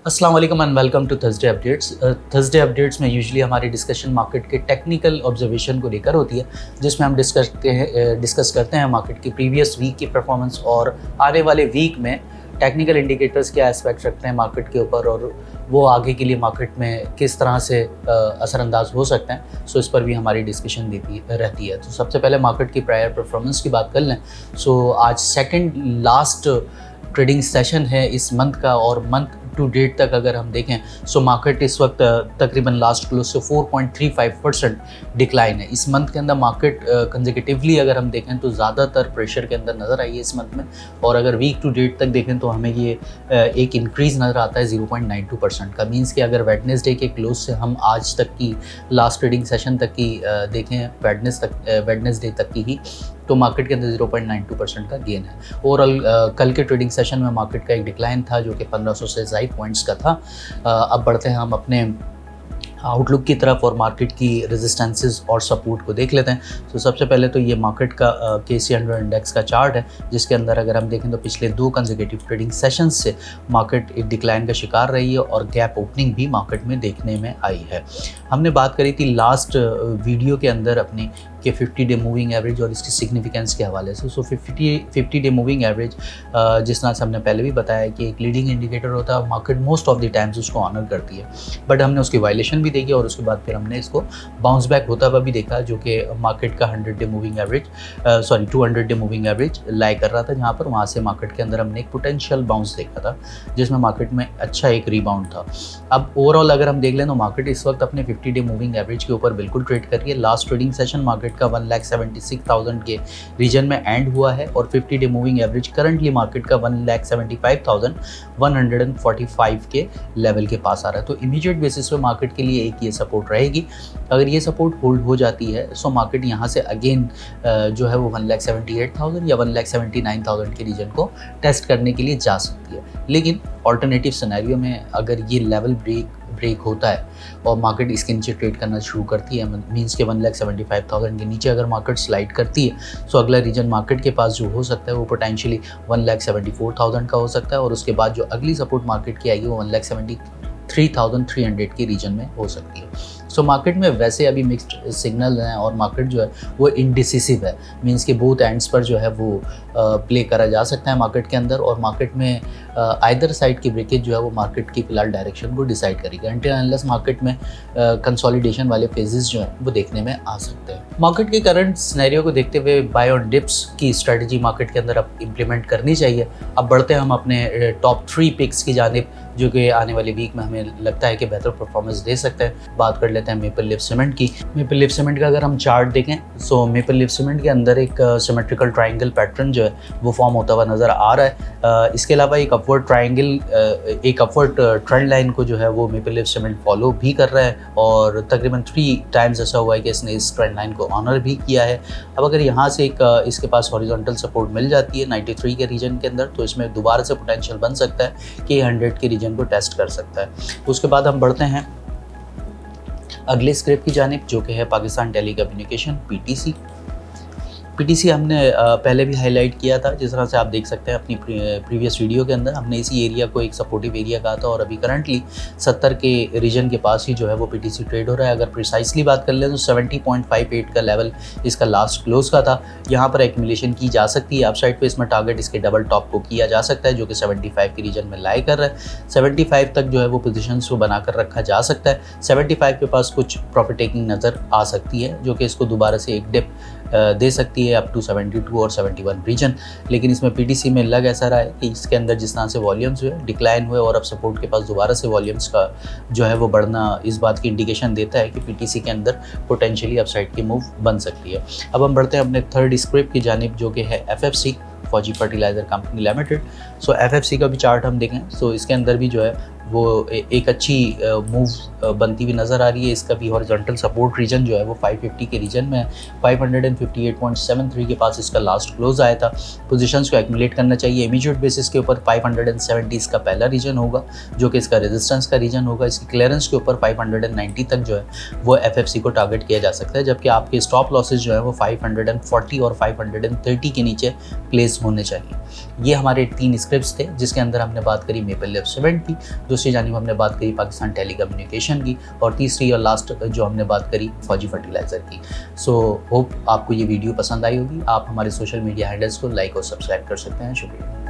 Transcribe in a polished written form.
अस्सलाम वालेकुम and welcome to Thursday updates. Thursday updates में यूजुअली हमारी डिस्कशन मार्केट के टेक्निकल ऑब्जर्वेशन को लेकर होती है, जिसमें हम डिस्कस करते हैं मार्केट की प्रीवियस वीक की परफॉर्मेंस और आने वाले वीक में टेक्निकल इंडिकेटर्स क्या एस्पेक्ट रखते हैं मार्केट के ऊपर और वो आगे के लिए मार्केट में किस तरह से असरअंदाज हो सकते हैं। सो इस पर भी हमारी डिस्कशन रहती है। तो सबसे पहले मार्केट की प्रायर परफॉर्मेंस की बात कर लें। सो आज सेकंड लास्ट ट्रेडिंग सेशन है इस मंथ का और मंथ टू डेट तक अगर हम देखें सो मार्केट इस वक्त तकरीबन लास्ट क्लोज से 4.35% डिक्लाइन है। इस मंथ के अंदर मार्केट कंसेक्यूटिवली अगर हम देखें तो ज़्यादातर प्रेशर के अंदर नज़र आई है इस मंथ में, और अगर वीक टू डेट तक देखें तो हमें ये एक इंक्रीज़ नज़र आता है 0.92% का। मीन्स कि अगर वेडनेसडे के क्लोज से हम आज तक की लास्ट ट्रेडिंग सेशन तक की देखें वेडनेसडे तक की ही, तो मार्केट के अंदर 0.92% का गेन है। ओवरऑल कल के ट्रेडिंग सेशन में मार्केट का एक डिक्लाइन था जो कि 1500 से ज़ायद पॉइंट्स का था। अब बढ़ते हैं हम अपने आउटलुक की तरफ और मार्केट की रेजिस्टेंसेस और सपोर्ट को देख लेते हैं। तो सबसे पहले तो ये मार्केट का KC 100 इंडेक्स का चार्ट है, जिसके अंदर अगर हम देखें तो पिछले 2 कंसेक्यूटिव ट्रेडिंग सेशंस से मार्केट एक डिक्लाइन का शिकार रही है और गैप ओपनिंग भी मार्केट में देखने में आई है। हमने बात करी थी लास्ट वीडियो के अंदर अपनी कि 50 डे मूविंग एवरेज और इसकी सिग्निफिकेंस के हवाले से। सो 50 डे मूविंग एवरेज जिस तरह से हमने पहले भी बताया कि एक लीडिंग इंडिकेटर होता है, market most of the times उसको ऑनर करती है, बट हमने उसकी वायलेशन भी देखी और उसके बाद फिर हमने इसको बाउंस बैक होता हुआ भी देखा, जो कि मार्केट का 200 डे मूविंग एवरेज लाई कर रहा था, जहाँ पर वहाँ से मार्केट के अंदर हमने एक पोटेंशियल बाउंस देखा था जिसमें मार्केट में अच्छा एक रिबाउंड था। अब ओवरऑल अगर हम देख लें तो मार्केट इस वक्त अपने 50 डे मूविंग एवरेज के ऊपर बिल्कुल ट्रेड कर रही है। लास्ट ट्रेडिंग सेशन मार्केट का 1,76,000 के रीजन में एंड हुआ है और 50 day moving average currently market का 1,75,145 के लेवल के पास आ रहा है। तो इमीडिएट बेसिस पे मार्केट के लिए एक ये सपोर्ट रहेगी। अगर ये सपोर्ट होल्ड हो जाती है सो मार्केट यहाँ से अगेन जो है वो 1,78,000 या 1,79,000 के रीजन को टेस्ट करने के लिए जा सकती है। लेकिन ऑल्टरनेटिव सिनेरियो में अगर ये लेवल ब्रेक होता है और मार्केट इसके नीचे ट्रेड करना शुरू करती है, मींस के 1,75,000 के नीचे अगर मार्केट स्लाइड करती है सो अगला रीजन मार्केट के पास जो हो सकता है वो पोटेंशियली 1,74,000 का हो सकता है, और उसके बाद जो अगली सपोर्ट मार्केट की आएगी वो 1,73,300 के रीजन में हो सकती है। सो मार्केट में वैसे अभी मिक्स्ड सिग्नल हैं और मार्केट जो है वो इंडिसिसिव है, मींस के बोथ एंड्स पर जो है वो प्ले करा जा सकता है मार्केट के अंदर, और मार्केट में आइदर साइड की ब्रेकेज जो है वो मार्केट की फिलहाल डायरेक्शन को डिसाइड करेगी अनटिल अनलेस मार्केट में कंसोलिडेशन वाले फेजेस जो हैं वो देखने में आ सकते हैं। मार्केट के करंट सिनेरियो को देखते हुए बाय ऑन डिप्स की स्ट्रेटजी मार्केट के अंदर अब इम्प्लीमेंट करनी चाहिए। अब बढ़ते हैं हम अपने टॉप 3 पिक्स की जानिब, जो कि आने वाले वीक में हमें लगता है कि बेहतर परफॉर्मेंस दे सकते हैं। बात कर लेते हैं मेपल लीफ सीमेंट की। मेपल लीफ सीमेंट का अगर हम चार्ट देखें सो मेपल लीफ सीमेंट के अंदर एक सिमेट्रिकल ट्रायंगल पैटर्न जो है वो फॉर्म होता हुआ नज़र आ रहा है। इसके अलावा एक अपवर्ड ट्रेंड लाइन को जो है वो मेपल लीफ सीमेंट फॉलो भी कर रहा है और तकरीबन 3 टाइम्स ऐसा हुआ है कि इसने इस ट्रेंड लाइन को ऑनर भी किया है। अब अगर यहाँ से एक इसके पास हॉरिजॉन्टल सपोर्ट मिल जाती है 93 के रीजन के अंदर, तो इसमें दोबारा से पोटेंशियल बन सकता है कि 100 के रीजन को टेस्ट कर सकता है। उसके बाद हम बढ़ते हैं अगले स्क्रिप्ट की जानिब, जो कि है पाकिस्तान टेली कम्युनिकेशन PTC हमने पहले भी हाईलाइट किया था। जिस तरह से आप देख सकते हैं अपनी प्रीवियस वीडियो के अंदर हमने इसी एरिया को एक सपोर्टिव एरिया कहा था और अभी करंटली 70 के रीजन के पास ही जो है वो PTC ट्रेड हो रहा है। अगर प्रिसाइसली बात कर ले तो 70.58 का लेवल इसका लास्ट क्लोज का था। यहाँ पर एक्यूमुलेशन की जा सकती है अपसाइड पे, इसमें टारगेट इसके डबल टॉप को किया जा सकता है जो कि 75 के रीजन में लाई कर रहा है। 75 तक जो है वो पोजीशंस को बनाकर रखा जा सकता है। 75 के पास कुछ प्रॉफिट टेकिंग नज़र आ सकती है जो कि इसको दोबारा से एक डिप दे सकती है अप टू 72 और 71 रीजन। लेकिन इसमें PTC में लग ऐसा रहा है कि इसके अंदर जिस तरह से वॉल्यूम्स हुए डिक्लाइन हुए और अब सपोर्ट के पास दोबारा से वॉल्यूम्स का जो है वो बढ़ना इस बात की इंडिकेशन देता है कि PTC के अंदर पोटेंशियली अपसाइड की मूव बन सकती है। अब हम बढ़ते हैं अपने थर्ड स्क्रिप्ट की जानिब, जो कि है FFC फौजी फर्टिलाइज़र कंपनी लिमिटेड। सो FFC का भी चार्ट हम देखें सो इसके अंदर भी जो है वो एक अच्छी मूव बनती हुई नज़र आ रही है। इसका भी हॉरिजॉन्टल सपोर्ट रीजन जो है वो 550 के रीजन में है। 558.73 के पास इसका लास्ट क्लोज आया था। पोजीशंस को एक्यूमुलेट करना चाहिए इमीडिएट बेसिस के ऊपर। 570 इसका पहला रीजन होगा जो कि इसका रेजिस्टेंस का रीजन होगा। इसकी क्लियरेंस के ऊपर 590 तक जो है वो FFC को टारगेट किया जा सकता है, जबकि आपके स्टॉप लॉसेज जो है वो 540 और 530 के नीचे प्लेस बेस होने चाहिए। ये हमारे 3 स्क्रिप्ट्स थे जिसके अंदर हमने बात करी मेपल लिप सीमेंट की, दूसरी जानिब हमने बात करी पाकिस्तान टेलीकम्युनिकेशन की, और तीसरी और लास्ट जो हमने बात करी फौजी फर्टिलाइज़र की। सो होप आपको ये वीडियो पसंद आई होगी। आप हमारे सोशल मीडिया हैंडल्स को लाइक और सब्सक्राइब कर सकते हैं। शुक्रिया।